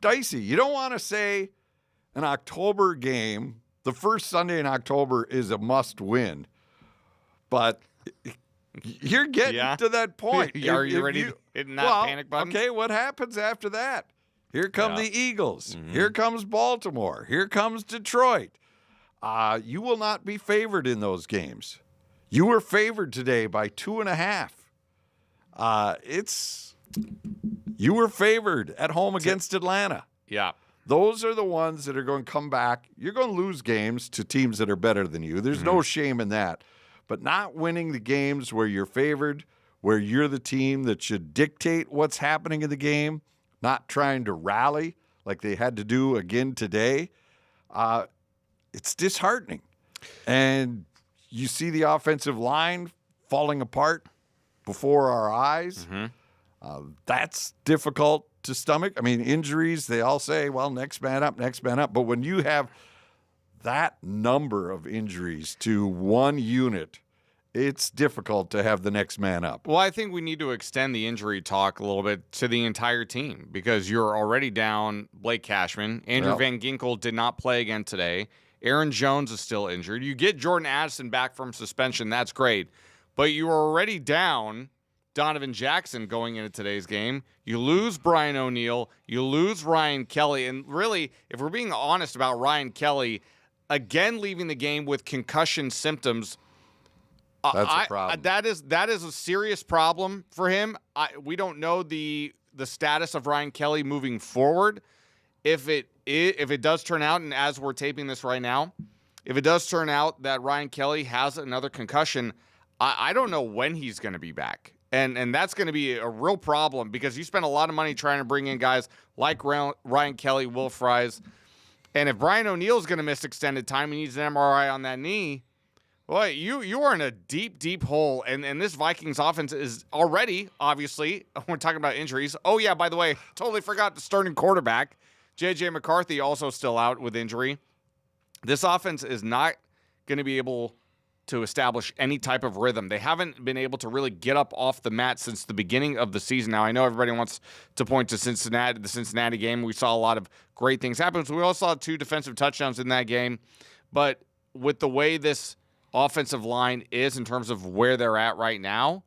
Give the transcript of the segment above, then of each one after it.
dicey. You don't want to say an October game, the first Sunday in October is a must-win, but you're getting to that point. Are you ready to hit that panic button? Okay, what happens after that? Here come the Eagles. Mm-hmm. Here comes Baltimore. Here comes Detroit. You will not be favored in those games. You were favored today by 2.5. You were favored at home against Atlanta. Yeah. Those are the ones that are going to come back. You're going to lose games to teams that are better than you. There's no shame in that. But not winning the games where you're favored, where you're the team that should dictate what's happening in the game, not trying to rally like they had to do again today, it's disheartening. And you see the offensive line falling apart before our eyes. Mm-hmm. That's difficult to stomach. I mean, injuries, they all say, well, next man up. But when you have that number of injuries to one unit, it's difficult to have the next man up. Well, I think we need to extend the injury talk a little bit to the entire team because you're already down Blake Cashman. Andrew Van Ginkel did not play again today. Aaron Jones is still injured. You get Jordan Addison back from suspension. That's great. But you are already down Donovan Jackson going into today's game. You lose Brian O'Neill. You lose Ryan Kelly. And really, if we're being honest about Ryan Kelly, again leaving the game with concussion symptoms, that's a problem. That is a serious problem for him. We don't know the status of Ryan Kelly moving forward. If it does turn out, and as we're taping this right now, if it does turn out that Ryan Kelly has another concussion, I don't know when he's going to be back. And that's going to be a real problem because you spend a lot of money trying to bring in guys like Ryan Kelly, Will Fries. And if Brian O'Neill is going to miss extended time, he needs an MRI on that knee. Boy, you are in a deep, deep hole. And this Vikings offense is already, obviously, we're talking about injuries. Oh, yeah, by the way, totally forgot the starting quarterback. J.J. McCarthy also still out with injury. This offense is not going to be able to establish any type of rhythm. They haven't been able to really get up off the mat since the beginning of the season. Now, I know everybody wants to point to the Cincinnati game. We saw a lot of great things happen. So we also saw 2 defensive touchdowns in that game. But with the way this offensive line is in terms of where they're at right now,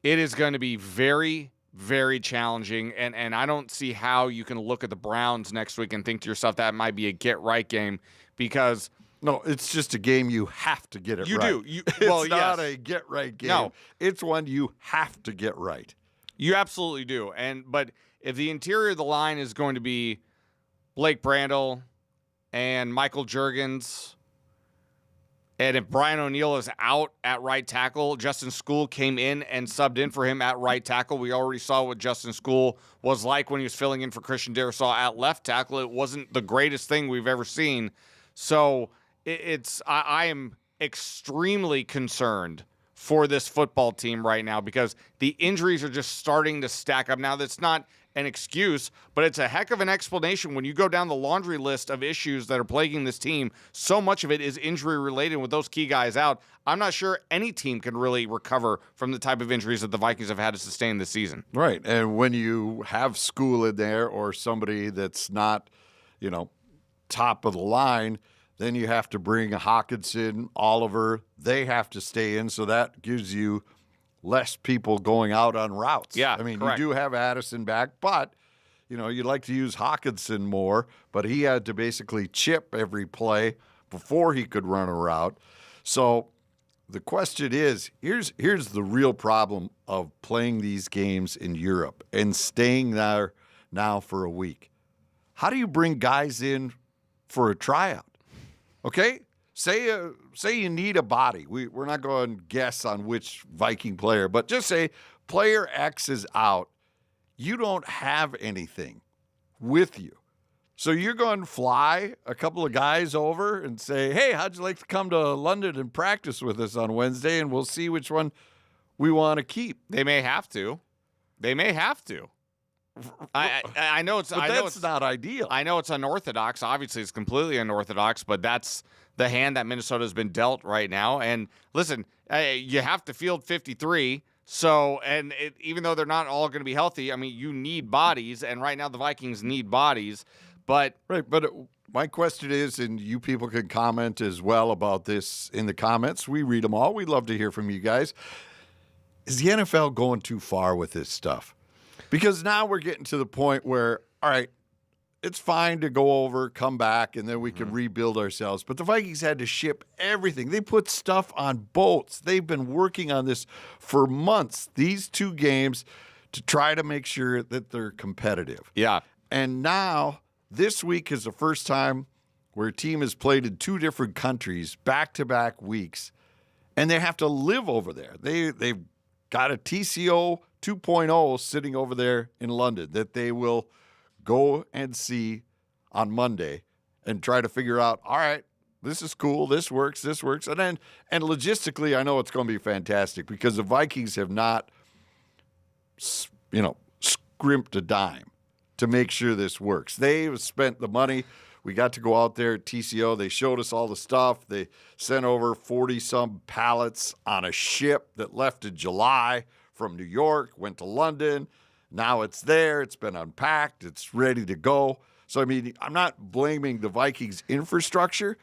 it is going to be very, very challenging. And I don't see how you can look at the Browns next week and think to yourself that might be a get-right game because – no, it's just a game you have to get it right. You do. It's not a get-right game. No. It's one you have to get right. You absolutely do. But if the interior of the line is going to be Blake Brandel and Michael Juergens, and if Brian O'Neill is out at right tackle, Justin Skule came in and subbed in for him at right tackle. We already saw what Justin Skule was like when he was filling in for Christian Darrisaw at left tackle. It wasn't the greatest thing we've ever seen. So I am extremely concerned for this football team right now because the injuries are just starting to stack up. Now, that's not an excuse, but it's a heck of an explanation when you go down the laundry list of issues that are plaguing this team. So much of it is injury-related with those key guys out. I'm not sure any team can really recover from the type of injuries that the Vikings have had to sustain this season. Right, and when you have Skule in there or somebody that's not, top of the line, then you have to bring Hawkinson, Oliver. They have to stay in, so that gives you less people going out on routes. Yeah, I mean, correct. You do have Addison back, but, you'd like to use Hawkinson more, but he had to basically chip every play before he could run a route. So the question is, here's the real problem of playing these games in Europe and staying there now for a week. How do you bring guys in for a tryout? Okay, say you need a body. We're not going to guess on which Viking player, but just say player X is out. You don't have anything with you. So you're going to fly a couple of guys over and say, hey, how'd you like to come to London and practice with us on Wednesday, and we'll see which one we want to keep. They may have to. I know it's. But that's not ideal. I know it's unorthodox. Obviously, it's completely unorthodox. But that's the hand that Minnesota has been dealt right now. And listen, you have to field 53. So, even though they're not all going to be healthy, I mean, you need bodies, and right now the Vikings need bodies. But my question is, and you people can comment as well about this in the comments. We read them all. We love to hear from you guys. Is the NFL going too far with this stuff? Because now we're getting to the point where, all right, it's fine to go over, come back, and then we can rebuild ourselves. But the Vikings had to ship everything. They put stuff on boats. They've been working on this for months, these 2 games, to try to make sure that they're competitive. Yeah. And now, this week is the first time where a team has played in 2 different countries, back-to-back weeks, and they have to live over there. They've got a TCO 2.0 sitting over there in London that they will go and see on Monday and try to figure out, all right, this is cool, this works. And logistically, I know it's going to be fantastic because the Vikings have not, scrimped a dime to make sure this works. They've spent the money. We got to go out there at TCO. They showed us all the stuff. They sent over 40-some pallets on a ship that left in July from New York, went to London. Now it's there. It's been unpacked. It's ready to go. So, I mean, I'm not blaming the Vikings infrastructure,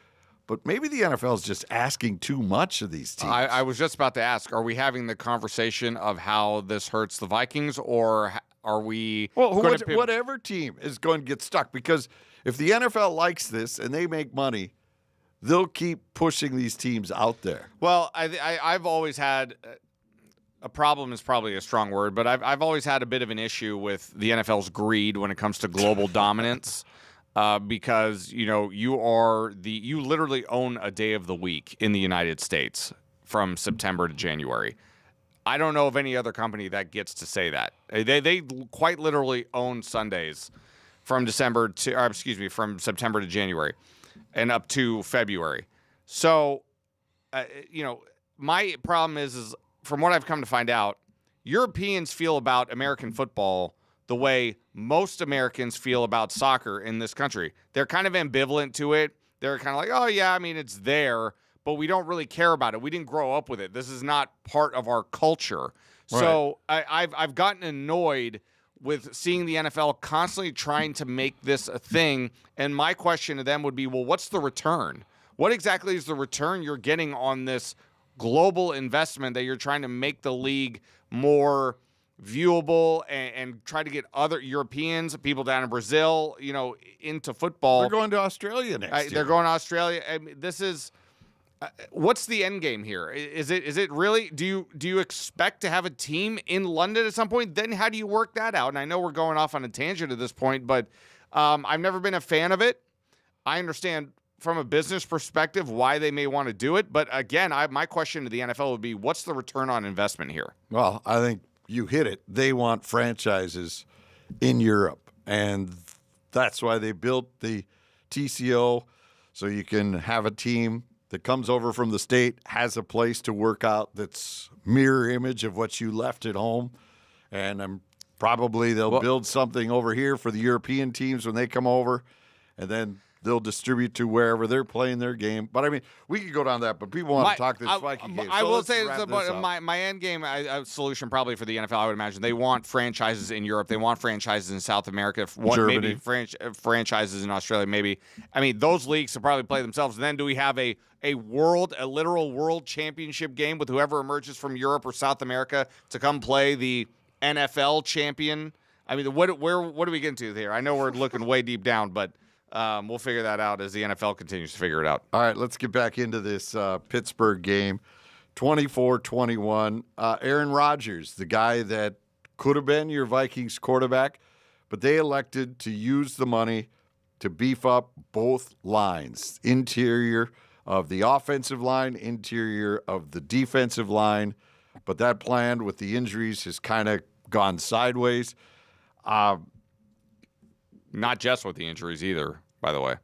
but maybe the NFL is just asking too much of these teams. I was just about to ask, are we having the conversation of how this hurts the Vikings, or are we whatever team is going to get stuck? Because if the NFL likes this and they make money, they'll keep pushing these teams out there. Well, I've always had a problem is probably a strong word, but I've always had a bit of an issue with the NFL's greed when it comes to global dominance, because you literally own a day of the week in the United States from September to January. I don't know of any other company that gets to say that. They quite literally own Sundays from September to January and up to February. So, my problem is from what I've come to find out, Europeans feel about American football the way most Americans feel about soccer in this country. They're kind of ambivalent to it. They're kind of like, oh, yeah, I mean, it's there, but we don't really care about it. We didn't grow up with it. This is not part of our culture. Right. So I've gotten annoyed with seeing the NFL constantly trying to make this a thing. And my question to them would be, well, what's the return? What exactly is the return you're getting on this global investment that you're trying to make the league more viewable and try to get other Europeans, people down in Brazil, into football? They're going to Australia next year. They're going to Australia. I mean, this is what's the end game here? Is it really? Do you expect to have a team in London at some point? Then how do you work that out? And I know we're going off on a tangent at this point, but I've never been a fan of it. I understand from a business perspective why they may want to do it, but again, my question to the NFL would be, what's the return on investment here? Well, I think you hit it. They want franchises in Europe, and that's why they built the TCO, so you can have a team that comes over from the state, has a place to work out that's mirror image of what you left at home, and probably they'll build something over here for the European teams when they come over, and then they'll distribute to wherever they're playing their game. But, I mean, we could go down that, but people want to talk this Viking game. I will say my end game solution probably for the NFL, I would imagine. They want franchises in Europe. They want franchises in South America. Maybe franchises in Australia, maybe. I mean, those leagues will probably play themselves. And then do we have a literal world championship game with whoever emerges from Europe or South America to come play the NFL champion? I mean, what do we get into here? I know we're looking way deep down, but we'll figure that out as the NFL continues to figure it out. All right, let's get back into this Pittsburgh game. 24-21. Aaron Rodgers, the guy that could have been your Vikings quarterback, but they elected to use the money to beef up both lines, interior of the offensive line, interior of the defensive line. But that plan with the injuries has kind of gone sideways. Not just with the injuries either, by the way.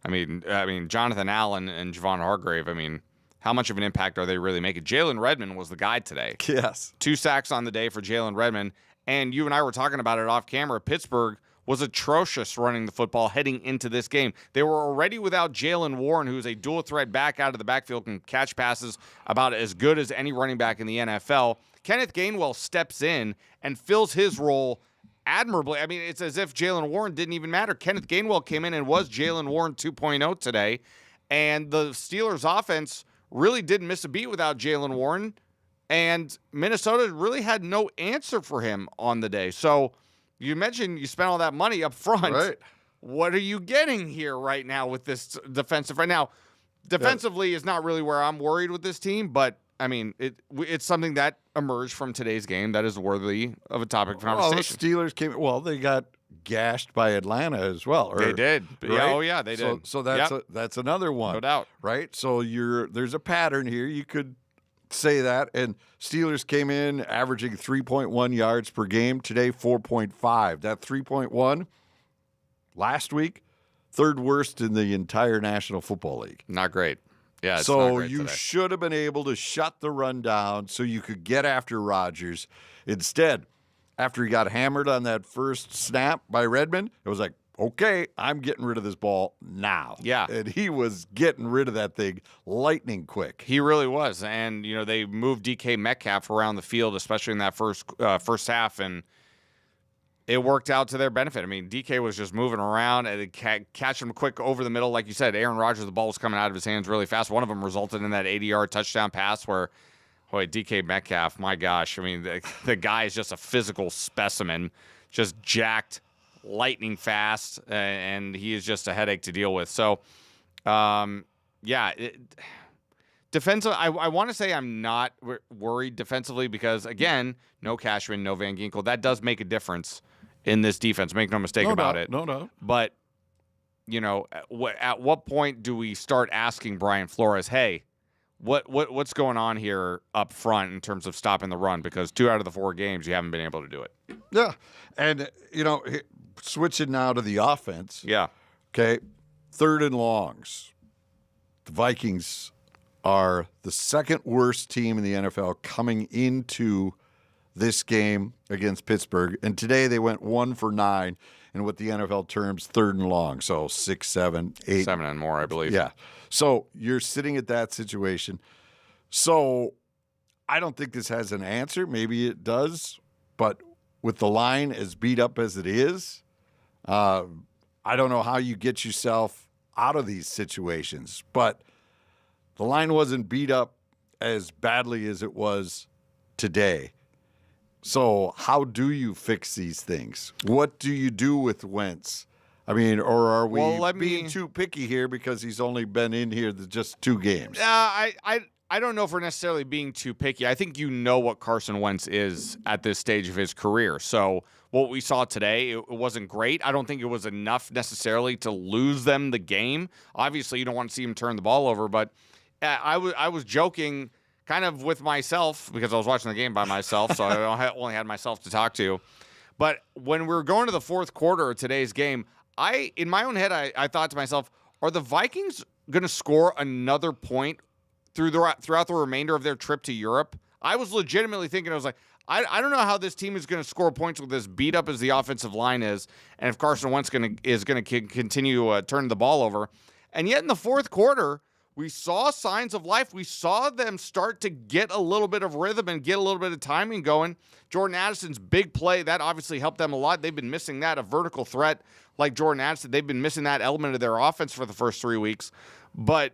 I mean, Jonathan Allen and Javon Hargrave, I mean, how much of an impact are they really making? Jalen Redmond was the guy today. Yes. 2 sacks on the day for Jalen Redmond. And you and I were talking about it off camera. Pittsburgh was atrocious running the football heading into this game. They were already without Jalen Warren, who's a dual threat back out of the backfield, can catch passes about as good as any running back in the NFL. Kenneth Gainwell steps in and fills his role admirably. I mean, it's as if Jaylen Warren didn't even matter. Kenneth Gainwell came in and was Jaylen Warren 2.0 today, and the Steelers' offense really didn't miss a beat without Jaylen Warren, and Minnesota really had no answer for him on the day. So you mentioned you spent all that money up front. Right. What are you getting here right now with this defensive? Right now, defensively is not really where I'm worried with this team, but I mean, it's something that emerged from today's game that is worthy of a topic of conversation. Well, the Steelers they got gashed by Atlanta as well. They did. Right? Yeah, oh, yeah, they did. So that's another one. No doubt. Right? So there's a pattern here. You could say that. And Steelers came in averaging 3.1 yards per game. Today, 4.5. That 3.1 last week, third worst in the entire National Football League. Not great. Yeah, it's so not great you today. should have been able to shut the run down so you could get after Rodgers. Instead, after he got hammered on that first snap by Redmond, it was like, okay, I'm getting rid of this ball now. Yeah. And he was getting rid of that thing lightning quick. He really was. And, they moved D.K. Metcalf around the field, especially in that first half, and it worked out to their benefit. I mean, D.K. was just moving around and catch him quick over the middle. Like you said, Aaron Rodgers, the ball was coming out of his hands really fast. One of them resulted in that 80-yard touchdown pass where, D.K. Metcalf, my gosh. I mean, the guy is just a physical specimen, just jacked, lightning fast, and he is just a headache to deal with. So, defensive, I want to say I'm not worried defensively because, again, no Cashman, no Van Ginkel. That does make a difference in this defense. Make no mistake about it. No doubt. But, at what point do we start asking Brian Flores, hey, what's going on here up front in terms of stopping the run? Because 2 out of the 4 games, you haven't been able to do it. Yeah. And, switching now to the offense. Yeah. Okay. 3rd and longs. The Vikings are the second worst team in the NFL coming into this game against Pittsburgh. And today they went 1 for 9 in what the NFL terms 3rd and long. So 6, 7, 8. 7 and more, I believe. Yeah. So you're sitting at that situation. So I don't think this has an answer. Maybe it does. But with the line as beat up as it is, I don't know how you get yourself out of these situations. But the line wasn't beat up as badly as it was today. So how do you fix these things? What do you do with Wentz? I mean, or are we being too picky here because he's only been in here just 2 games? I don't know if we're necessarily being too picky. I think what Carson Wentz is at this stage of his career. So what we saw today, it wasn't great. I don't think it was enough necessarily to lose them the game. Obviously, you don't want to see him turn the ball over, but I was joking kind of with myself because I was watching the game by myself, so I only had myself to talk to. But when we were going to the 4th quarter of today's game, in my own head, I thought to myself, are the Vikings going to score another point throughout the remainder of their trip to Europe? I was legitimately thinking, I was like, I don't know how this team is going to score points with as beat up as the offensive line is, and if Carson Wentz is going to continue turning the ball over. And yet in the 4th quarter, we saw signs of life. We saw them start to get a little bit of rhythm and get a little bit of timing going. Jordan Addison's big play, that obviously helped them a lot. They've been missing that, a vertical threat like Jordan Addison. They've been missing that element of their offense for the first 3 weeks. But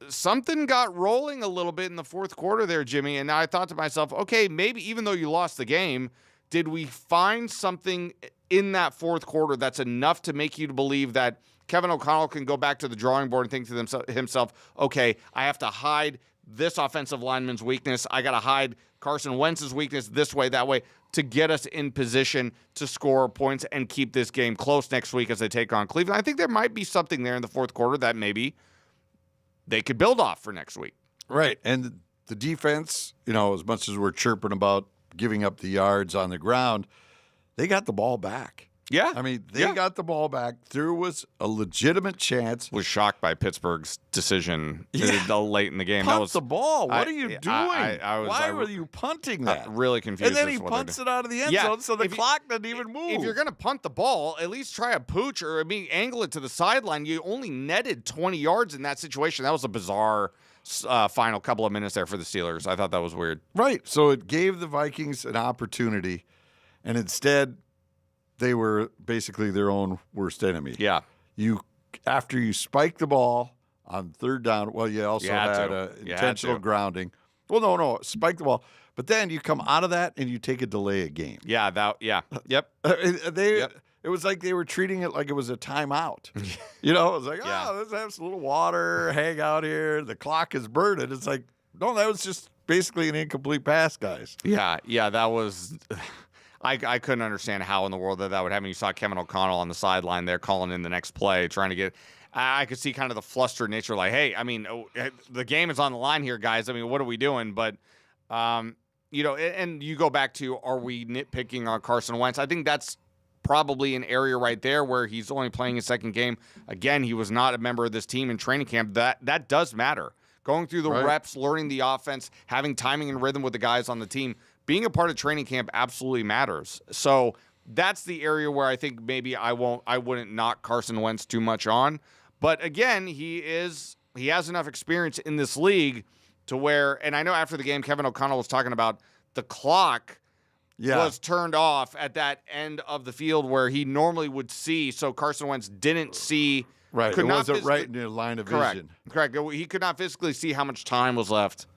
something got rolling a little bit in the 4th quarter there, Jimmy. And I thought to myself, okay, maybe even though you lost the game, did we find something in that 4th quarter that's enough to make you believe that Kevin O'Connell can go back to the drawing board and think to himself, okay, I have to hide this offensive lineman's weakness. I got to hide Carson Wentz's weakness this way, that way, to get us in position to score points and keep this game close next week as they take on Cleveland. I think there might be something there in the 4th quarter that maybe they could build off for next week. Right. And the defense, as much as we're chirping about giving up the yards on the ground, they got the ball back. Yeah. I mean, they got the ball back. There was a legitimate chance. Was shocked by Pittsburgh's decision late in the game. Punt the ball. What are you doing? Why were you punting that? Really confused. And then he punts it out of the end zone, so the clock doesn't even move. If you're going to punt the ball, at least try a pooch or angle it to the sideline. You only netted 20 yards in that situation. That was a bizarre final couple of minutes there for the Steelers. I thought that was weird. Right. So it gave the Vikings an opportunity, and instead they were basically their own worst enemy. Yeah. After you spike the ball on third down, well, you also had an intentional grounding. Well, no, spike the ball. But then you come out of that and you take a delay of game. Yeah, yep. It was like they were treating it like it was a timeout. It was like, let's have some little water, hang out here. The clock is burning. It's like, no, that was just basically an incomplete pass, guys. Yeah, that was. I couldn't understand how in the world that would happen. You saw Kevin O'Connell on the sideline there calling in the next play, trying to get. I could see kind of the flustered nature, like, hey, I mean, the game is on the line here, guys. I mean, what are we doing? But, and you go back to, are we nitpicking on Carson Wentz? I think that's probably an area right there where he's only playing his second game. Again, he was not a member of this team in training camp. That does matter. Going through the reps, learning the offense, having timing and rhythm with the guys on the team, being a part of training camp absolutely matters. So that's the area where I think maybe I wouldn't knock Carson Wentz too much on. But again, he has enough experience in this league to where, and I know after the game, Kevin O'Connell was talking about the clock was turned off at that end of the field where he normally would see. So Carson Wentz didn't see. Right. It wasn't right in your line of vision. Correct. He could not physically see how much time was left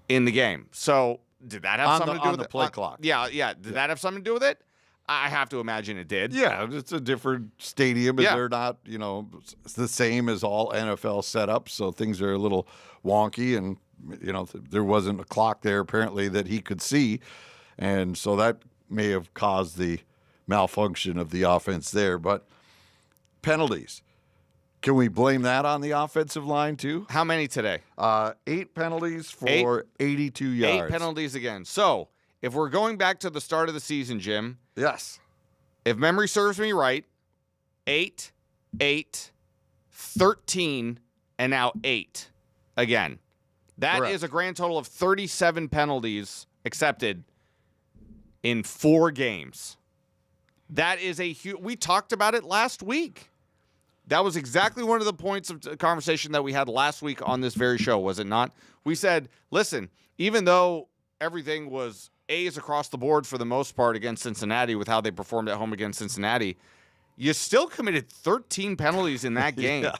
in the game. So did that have something to do with the play clock? Yeah. Did that have something to do with it? I have to imagine it did. Yeah, it's a different stadium. Yeah. They're not, it's the same as all NFL setups, so things are a little wonky. And, there wasn't a clock there apparently that he could see. And so that may have caused the malfunction of the offense there. But penalties. Can we blame that on the offensive line too? How many today? 8 penalties for 82 yards. 8 penalties again. So if we're going back to the start of the season, Jim. Yes. If memory serves me right, 8, 13, and now 8 again. That is a grand total of 37 penalties accepted in 4 games. That is a huge. We talked about it last week. That was exactly one of the points of conversation that we had last week on this very show, was it not? We said, listen, even though everything was A's across the board for the most part against Cincinnati with how they performed at home against Cincinnati, you still committed 13 penalties in that game. Yeah.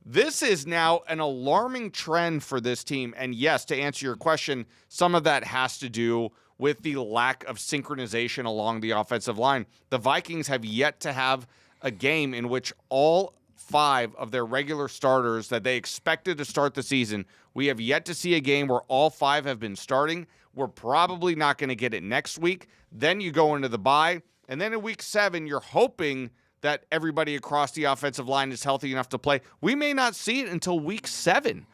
This is now an alarming trend for this team. And yes, to answer your question, some of that has to do with the lack of synchronization along the offensive line. The Vikings have yet to have a game in which all 5 of their regular starters that they expected to start the season, we have yet to see a game where all 5 have been starting. We're probably not going to get it next week. Then you go into the bye. And then in week 7, you're hoping that everybody across the offensive line is healthy enough to play. We may not see it until week 7.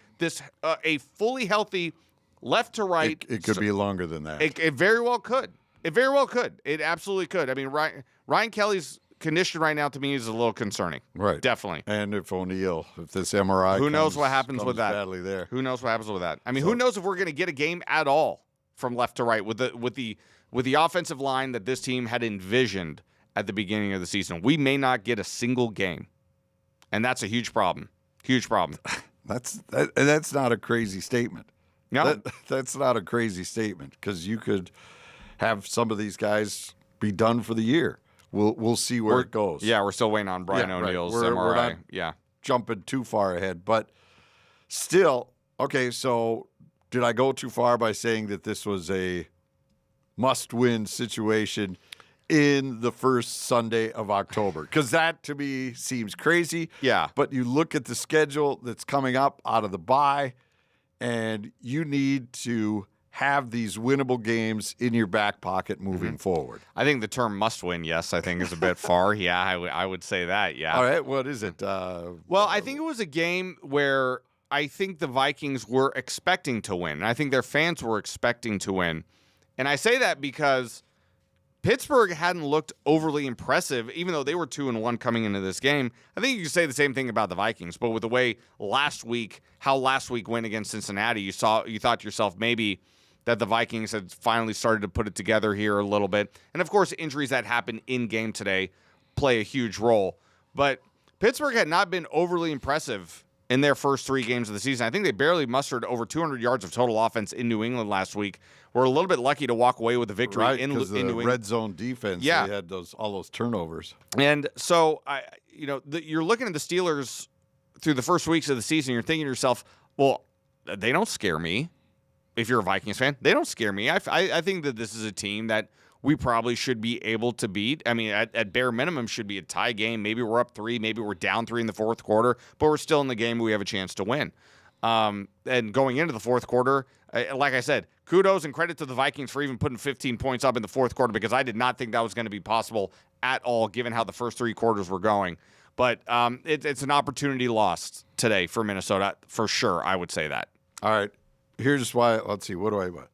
A fully healthy left to right. It could be longer than that. It very well could. It very well could. It absolutely could. I mean, Ryan Kelly's condition right now to me is a little concerning. Right. Definitely. And if this MRI who knows what happens with that? Badly there. Who knows what happens with that? I mean, who knows if we're going to get a game at all from left to right with the offensive line that this team had envisioned at the beginning of the season. We may not get a single game. And that's a huge problem. Huge problem. That's not a crazy statement. No. That's not a crazy statement, because you could have some of these guys be done for the year. We'll see where it goes. Yeah, we're still waiting on Brian O'Neill's MRI. We're not jumping too far ahead. But still, okay, so did I go too far by saying that this was a must-win situation in the first Sunday of October? Because that, to me, seems crazy. Yeah. But you look at the schedule that's coming up out of the bye, and you need to have these winnable games in your back pocket moving forward. I think the term must win, yes, I think is a bit far. Yeah, I would say that, yeah. All right, what is it? Well, I think it was a game where I think the Vikings were expecting to win. And I think their fans were expecting to win. And I say that because Pittsburgh hadn't looked overly impressive, even though they were 2-1 coming into this game. I think you could say the same thing about the Vikings, but with the way how last week went against Cincinnati, you thought to yourself maybe that the Vikings had finally started to put it together here a little bit. And of course, injuries that happened in game today play a huge role. But Pittsburgh had not been overly impressive in their first 3 games of the season. I think they barely mustered over 200 yards of total offense in New England last week. We're a little bit lucky to walk away with a victory in New England. Red zone defense, yeah. They had all those turnovers. And so, you're looking at the Steelers through the first weeks of the season. You're thinking to yourself, well, they don't scare me. If you're a Vikings fan, they don't scare me. I think that this is a team that we probably should be able to beat. I mean, at bare minimum, should be a tie game. Maybe we're up 3, maybe we're down 3 in the fourth quarter, but we're still in the game. We have a chance to win. And going into the fourth quarter, like I said, kudos and credit to the Vikings for even putting 15 points up in the fourth quarter, because I did not think that was going to be possible at all, given how the first 3 quarters were going. But it's an opportunity lost today for Minnesota, for sure. I would say that. All right. Here's why. Let's see. What do I want?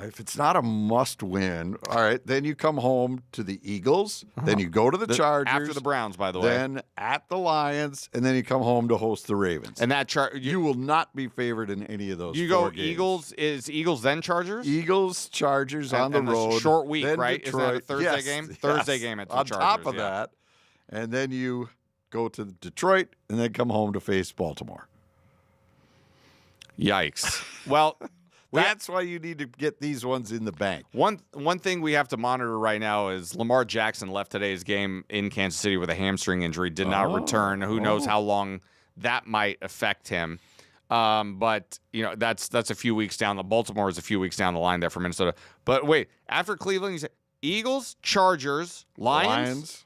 If it's not a must-win, all right, then you come home to the Eagles. Then you go to the Chargers. After the Browns, by the way. Then at the Lions, and then you come home to host the Ravens. And that you will not be favored in any of those. You 4 go games. Eagles then Chargers? Eagles, Chargers on the road. Short week, then right? Detroit. Is that a Thursday Yes, game? yes. Thursday game at the Chargers. On top of that, and then you go to Detroit, and then come home to face Baltimore. Yikes. Well, that's why you need to get these ones in the bank. One thing we have to monitor right now is Lamar Jackson left today's game in Kansas City with a hamstring injury, did not return. Who knows how long that might affect him. But that's a few weeks down. Baltimore is a few weeks down the line there for Minnesota. But wait, after Cleveland, you said Eagles, Chargers, Lions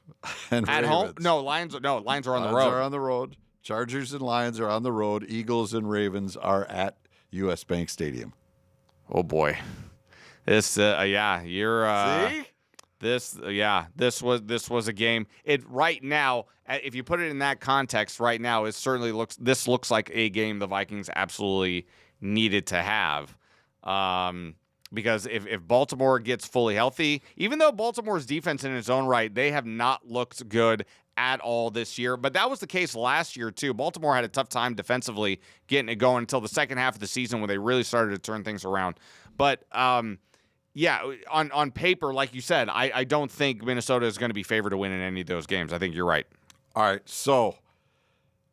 and at Ravens. home. Lions are on the road. Lions are on the road. Chargers and Lions are on the road. Eagles and Ravens are at U.S. Bank Stadium. Oh boy, this See? This was a game. It right now, if you put it in that context, right now, this looks like a game the Vikings absolutely needed to have. Because if Baltimore gets fully healthy, even though Baltimore's defense in its own right, they have not looked good at all this year. But that was the case last year, too. Baltimore had a tough time defensively getting it going until the second half of the season when they really started to turn things around. But, on paper, like you said, I don't think Minnesota is going to be favored to win in any of those games. I think you're right. All right, so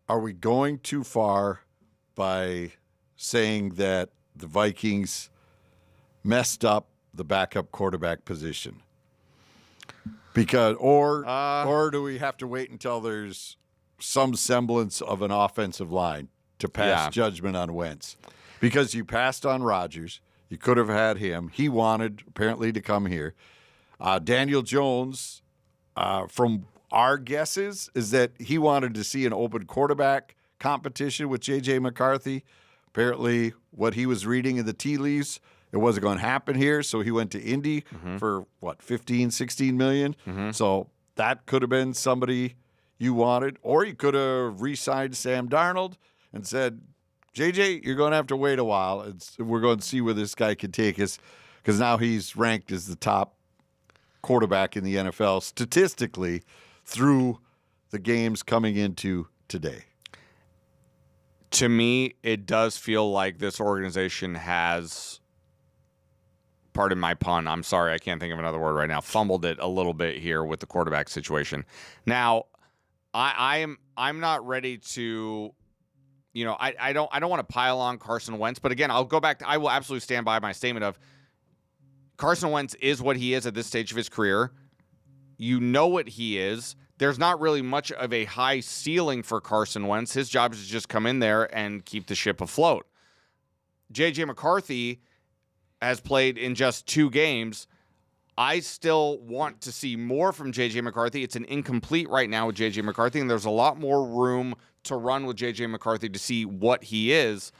are we going too far by saying that the Vikings messed up the backup quarterback position? Because or do we have to wait until there's some semblance of an offensive line to pass judgment on Wentz? Because you passed on Rodgers. You could have had him. He wanted, apparently, to come here. Daniel Jones, from our guesses, is that he wanted to see an open quarterback competition with J.J. McCarthy. Apparently, what he was reading in the tea leaves, it wasn't going to happen here, so he went to Indy for, 15, 16 million? So that could have been somebody you wanted. Or you could have re-signed Sam Darnold and said, JJ, you're going to have to wait a while. We're going to see where this guy can take us, because now he's ranked as the top quarterback in the NFL statistically through the games coming into today. To me, it does feel like this organization has, pardon my pun, I'm sorry, I can't think of another word right now, fumbled it a little bit here with the quarterback situation. Now, I'm not ready to, I don't want to pile on Carson Wentz, but again, I'll go back to, I will absolutely stand by my statement of Carson Wentz is what he is at this stage of his career. You know what he is. There's not really much of a high ceiling for Carson Wentz. His job is to just come in there and keep the ship afloat. J.J. McCarthy has played in just 2 games. I still want to see more from J.J. McCarthy. It's an incomplete right now with J.J. McCarthy, and there's a lot more room to run with J.J. McCarthy to see what he is.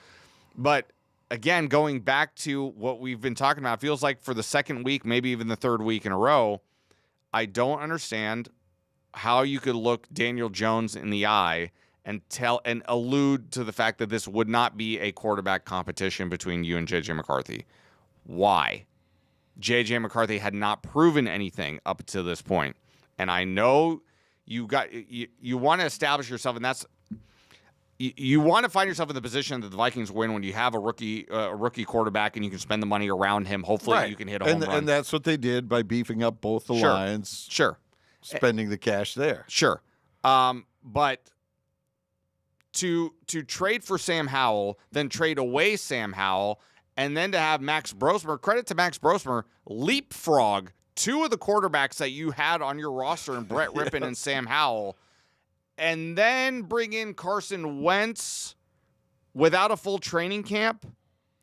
But again, going back to what we've been talking about, it feels like for the second week, maybe even the third week in a row, I don't understand how you could look Daniel Jones in the eye and allude to the fact that this would not be a quarterback competition between you and J.J. McCarthy. Why? J.J. McCarthy had not proven anything up to this point. And I know you want to establish yourself, and that's you want to find yourself in the position that the Vikings win when you have a rookie quarterback and you can spend the money around him. Hopefully you can hit a home run. And that's what they did by beefing up both the lines. Sure. Spending the cash there. Sure. But to trade for Sam Howell, then trade away Sam Howell, and then to have Max Brosmer, credit to Max Brosmer, leapfrog two of the quarterbacks that you had on your roster in Brett Rippon and Sam Howell, and then bring in Carson Wentz without a full training camp.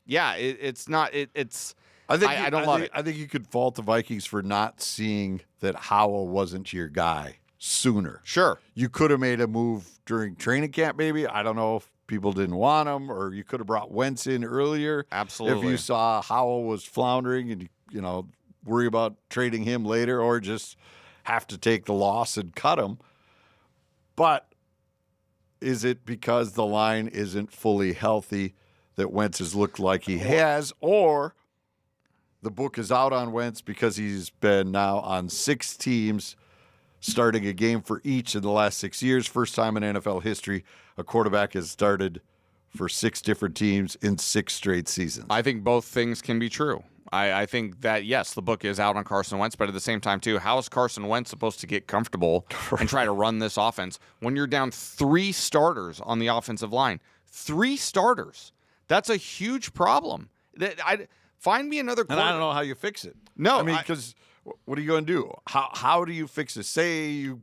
Yeah, it's not. It's. I don't love it. I think you could fault the Vikings for not seeing that Howell wasn't your guy sooner. Sure. You could have made a move during training camp, maybe. I don't know if people didn't want him, or you could have brought Wentz in earlier. Absolutely. If you saw Howell was floundering and, worry about trading him later, or just have to take the loss and cut him. But is it because the line isn't fully healthy that Wentz has looked like he has, or the book is out on Wentz because he's been now on 6 teams, starting a game for each in the last 6 years? First time in NFL history a quarterback has started for 6 different teams in 6 straight seasons. I think both things can be true. I think that, yes, the book is out on Carson Wentz, but at the same time, too, how is Carson Wentz supposed to get comfortable and try to run this offense when you're down 3 starters on the offensive line? 3 starters. That's a huge problem. Find me another And I don't know how you fix it. No. I mean, because what are you going to do? How do you fix it? Say you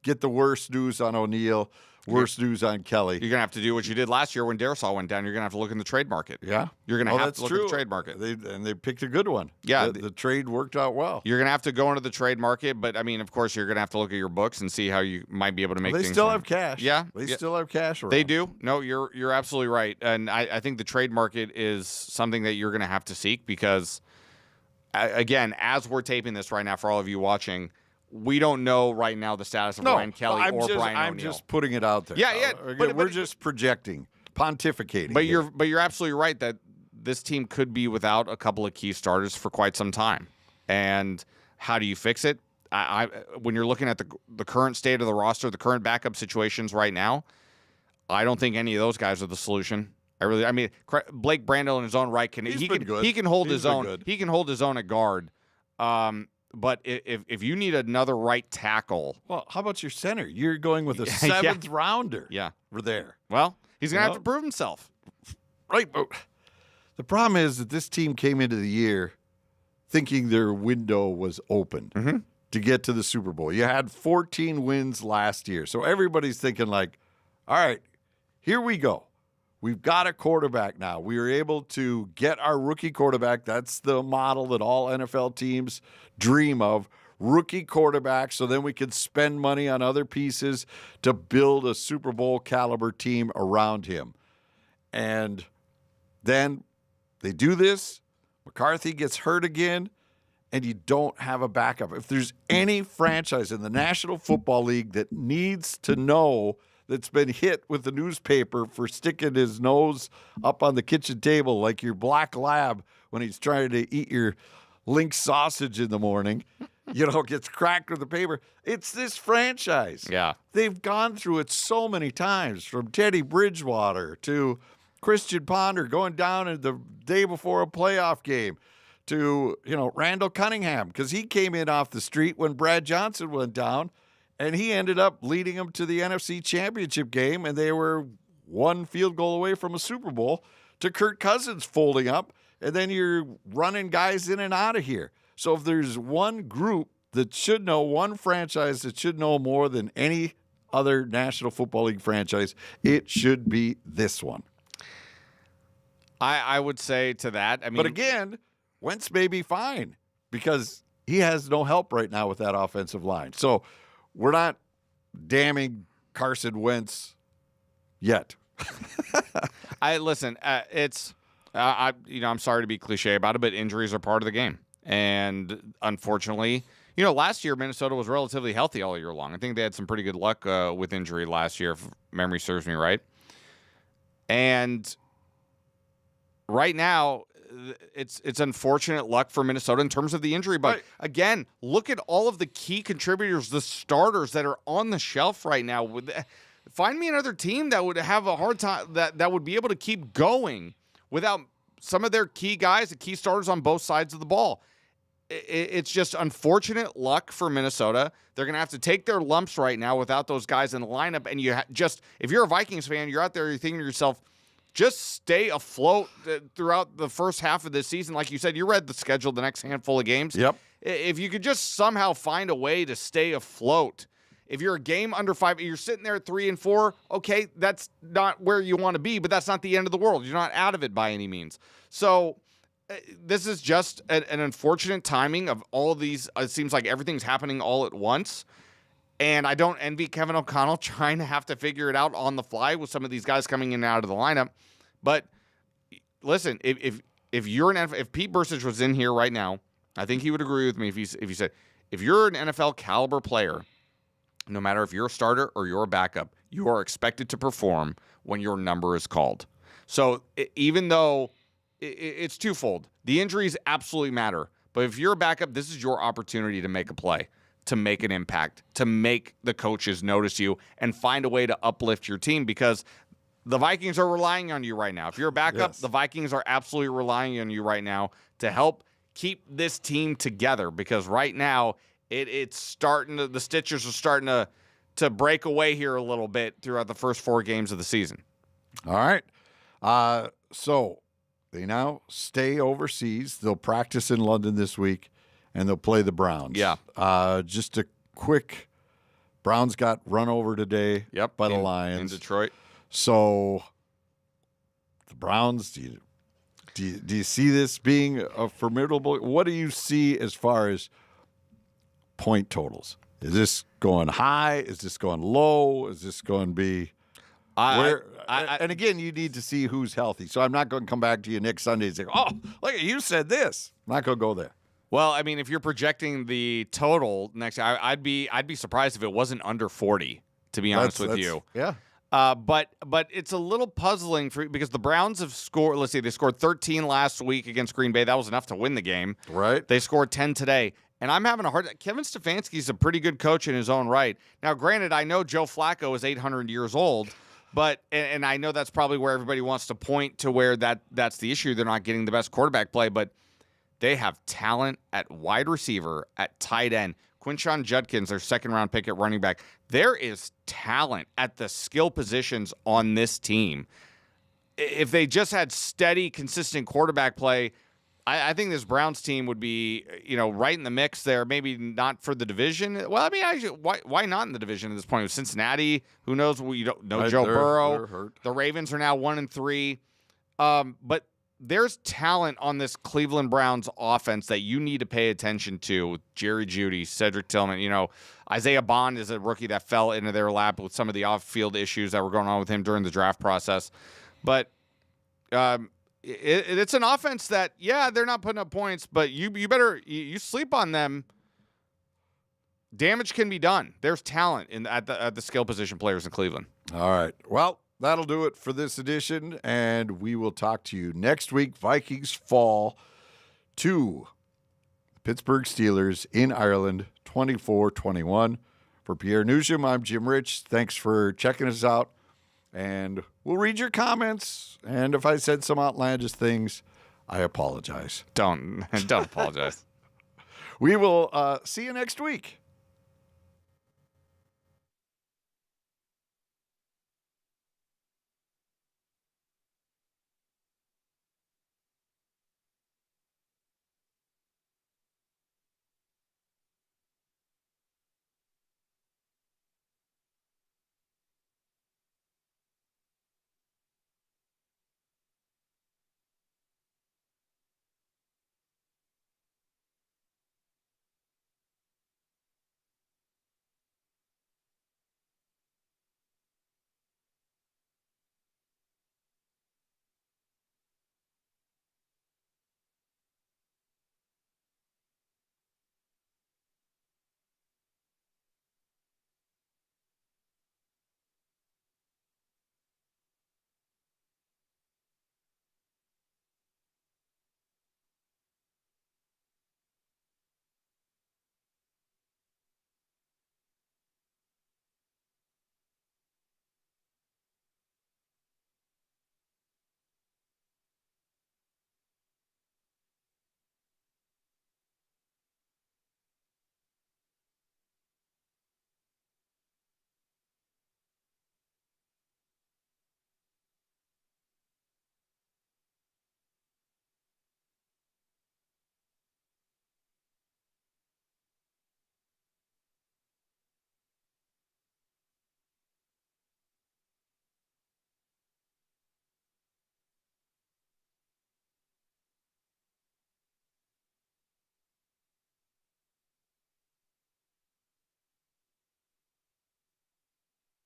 get the worst news on O'Neal, worst news on Kelly. You're going to have to do what you did last year when Darisaw went down. You're going to have to look in the trade market. Yeah. You're going to have to look at the trade market. They picked a good one. Yeah. The trade worked out well. You're going to have to go into the trade market, but, I mean, of course, you're going to have to look at your books and see how you might be able to make things. They still have cash. Yeah. They still have cash around. They do. No, you're absolutely right. And I think the trade market is something that you're going to have to seek because, again, as we're taping this right now for all of you watching, we don't know right now the status of Ryan Kelly or Brian O'Neill. I'm just putting it out there. Yeah. But we're just projecting, pontificating. But you're absolutely right that this team could be without a couple of key starters for quite some time. And how do you fix it? When you're looking at the current state of the roster, the current backup situations right now, I don't think any of those guys are the solution. Blake Brandel in his own right can hold his own. He can hold his own at guard. But if you need another right tackle, well, how about your center? You're going with a 7th rounder. Yeah, we're there. Well, he's gonna have to prove himself, right? But the problem is that this team came into the year thinking their window was open to get to the Super Bowl. You had 14 wins last year, so everybody's thinking like, all right, here we go. We've got a quarterback now. We were able to get our rookie quarterback. That's the model that all NFL teams dream of, rookie quarterback, so then we could spend money on other pieces to build a Super Bowl caliber team around him. And then they do this. McCarthy gets hurt again, and you don't have a backup. If there's any franchise in the National Football League that needs to know that's been hit with the newspaper for sticking his nose up on the kitchen table like your black lab when he's trying to eat your Link sausage in the morning, gets cracked with the paper. It's this franchise. Yeah. They've gone through it so many times, from Teddy Bridgewater to Christian Ponder going down in the day before a playoff game to, Randall Cunningham, because he came in off the street when Brad Johnson went down. And he ended up leading them to the NFC Championship game, and they were 1 field goal away from a Super Bowl, to Kirk Cousins folding up, and then you're running guys in and out of here. So if there's one group that should know, one franchise that should know more than any other National Football League franchise, it should be this one. I would say to that. But again, Wentz may be fine because he has no help right now with that offensive line. So we're not damning Carson Wentz yet. I'm sorry to be cliche about it, but injuries are part of the game. And unfortunately, last year Minnesota was relatively healthy all year long. I think they had some pretty good luck with injury last year, if memory serves me right. And right now, it's unfortunate luck for Minnesota in terms of the injury. But again, look at all of the key contributors, the starters that are on the shelf right now. Find me another team that would have a hard time, that would be able to keep going without some of their key guys, the key starters on both sides of the ball. It's just unfortunate luck for Minnesota. They're going to have to take their lumps right now without those guys in the lineup. And if you're a Vikings fan, you're out there, you're thinking to yourself, just stay afloat throughout the first half of this season. Like you said, you read the schedule, the next handful of games. Yep. If you could just somehow find a way to stay afloat. If you're a game under 5, you're sitting there at 3-4, okay, that's not where you want to be, but that's not the end of the world. You're not out of it by any means. So this is just an unfortunate timing of all of these. It seems like everything's happening all at once. And I don't envy Kevin O'Connell trying to have to figure it out on the fly with some of these guys coming in and out of the lineup. But listen, if you're an NFL, if Pete Burcich was in here right now, I think he would agree with me if he said, if you're an NFL caliber player, no matter if you're a starter or you're a backup, you are expected to perform when your number is called. So even though it's twofold, the injuries absolutely matter. But if you're a backup, this is your opportunity to make a play, to make an impact, to make the coaches notice you and find a way to uplift your team, because the Vikings are relying on you right now. If you're a backup, yes, the Vikings are absolutely relying on you right now to help keep this team together, because right now it's starting to, the stitches are starting to break away here a little bit throughout the first 4 games of the season. All right. So they now stay overseas. They'll practice in London this week, and they'll play the Browns. Yeah. Just a quick, Browns got run over today by the Lions. In Detroit. So the Browns, do you see this being a formidable? What do you see as far as point totals? Is this going high? Is this going low? Is this going to be and again, you need to see who's healthy. So I'm not going to come back to you next Sunday and say, "Oh, look, you said this." I'm not going to go there. Well, I mean, if you're projecting the total next, I'd be surprised if it wasn't under 40. To be honest with you, yeah. But it's a little puzzling because the Browns have scored. Let's see, they scored 13 last week against Green Bay. That was enough to win the game. Right. They scored 10 today. And I'm having a hard time. Kevin Stefanski's a pretty good coach in his own right. Now, granted, I know Joe Flacco is 800 years old, but and I know that's probably where everybody wants to point to where that's the issue. They're not getting the best quarterback play, but they have talent at wide receiver, at tight end. Quinshon Judkins, their second-round pick at running back. There is talent at the skill positions on this team. If they just had steady, consistent quarterback play, I think this Browns team would be, right in the mix there. Maybe not for the division. Well, I mean, why not in the division at this point? With Cincinnati, who knows? We don't know Joe Burrow. They're hurt. The Ravens are now 1-3. But there's talent on this Cleveland Browns offense that you need to pay attention to. With Jerry Jeudy, Cedric Tillman. Isaiah Bond is a rookie that fell into their lap with some of the off-field issues that were going on with him during the draft process. But it's an offense that, they're not putting up points, but you better you sleep on them. Damage can be done. There's talent at the skill position players in Cleveland. All right. Well, that'll do it for this edition, and we will talk to you next week. Vikings fall to the Pittsburgh Steelers in Ireland, 24-21. For Pierre Noujaim, I'm Jim Rich. Thanks for checking us out. And we'll read your comments. And if I said some outlandish things, I apologize. Don't apologize. We will see you next week.